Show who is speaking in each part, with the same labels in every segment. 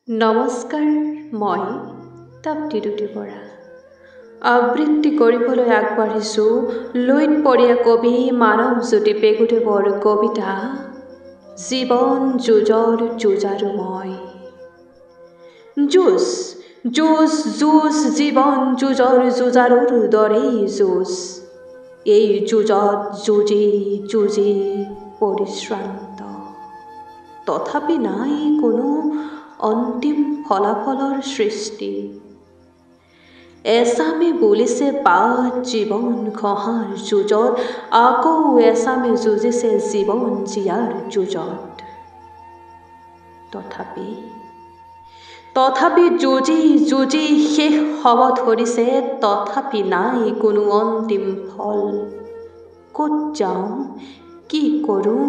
Speaker 1: নমস্কাৰ, মই তাপ্তি দুটি বৰা আবৃত্তি কৰিবলৈ আগবাঢ়িছোঁ লুইতপৰীয়া কবি মানৱজ্যোতি পেগুদেৱৰ কবিতা জীৱন যুঁজৰ যুঁজাৰু মই। যুঁজ যুঁজ যুঁজ জীৱন যুঁজৰ যুঁজাৰুৰ দৰেই যুঁজ। এই যুঁজত যুঁজি যুঁজি পৰিশ্ৰান্ত, তথাপি নাই কোনো অন্তিম ফলাফলৰ সৃষ্টি। এচামে বুলিছে বাট জীৱন ঘঁহাৰ যুঁজত, আকৌ এচামে যুঁজিছে জীৱন জীয়াৰ যুঁজত। তথাপি যুঁজি যুঁজি শেষ হ'ব ধৰিছে, তথাপি নাই কোনো অন্তিম ফল। ক'ত যাওঁ কি কৰোঁ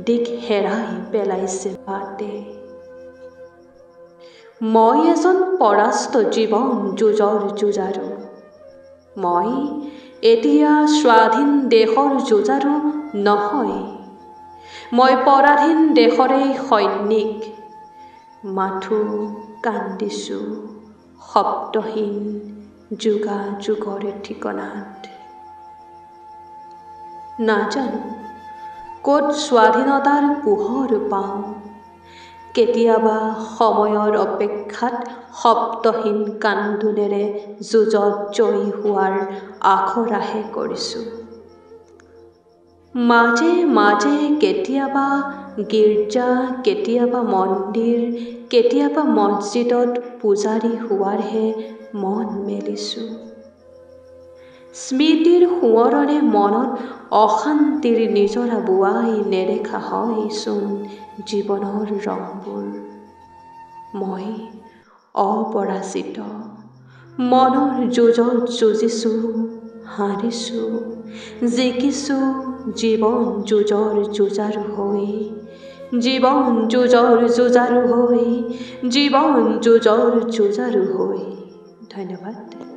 Speaker 1: দিশ হেৰাই পেলাইছে বাটে। মই এজন পৰাস্ত জীৱন যুঁজৰ যুঁজাৰু। মই এতিয়া স্বাধীন দেশৰ যুঁজাৰু নহয়, মই পৰাধীন দেশৰে সৈনিক। মাথো কান্দিছোঁ শব্দহীন যোগাযোগৰ ঠিকনাত। নাজানো ক'ত স্বাধীনতাৰ পোহৰ পাওঁ, কেতিয়াবা সময়ৰ অপেক্ষাত শব্দহীন কান্দোনেৰে যুঁজত জয়ী হোৱাৰ আখৰাহে কৰিছোঁ। মাজে মাজে কেতিয়াবা গীৰ্জা, কেতিয়াবা মন্দিৰ, কেতিয়াবা মছজিদত পূজাৰী হোৱাৰহে মন মেলিছোঁ। স্মৃতিৰ সোঁৱৰণে মনত অশান্তিৰ নিজৰা বোৱাই নেদেখা হয়চোন জীৱনৰ ৰংবোৰ। মই অপৰাজিত, মনৰ যুঁজত যুঁজিছোঁ, হাৰিছোঁ, জিকিছোঁ জীৱন যুঁজৰ যুঁজাৰু হৈ, জীৱন যুঁজৰ যুঁজাৰু হৈ, জীৱন যুঁজৰ যুঁজাৰু হৈ। ধন্যবাদ।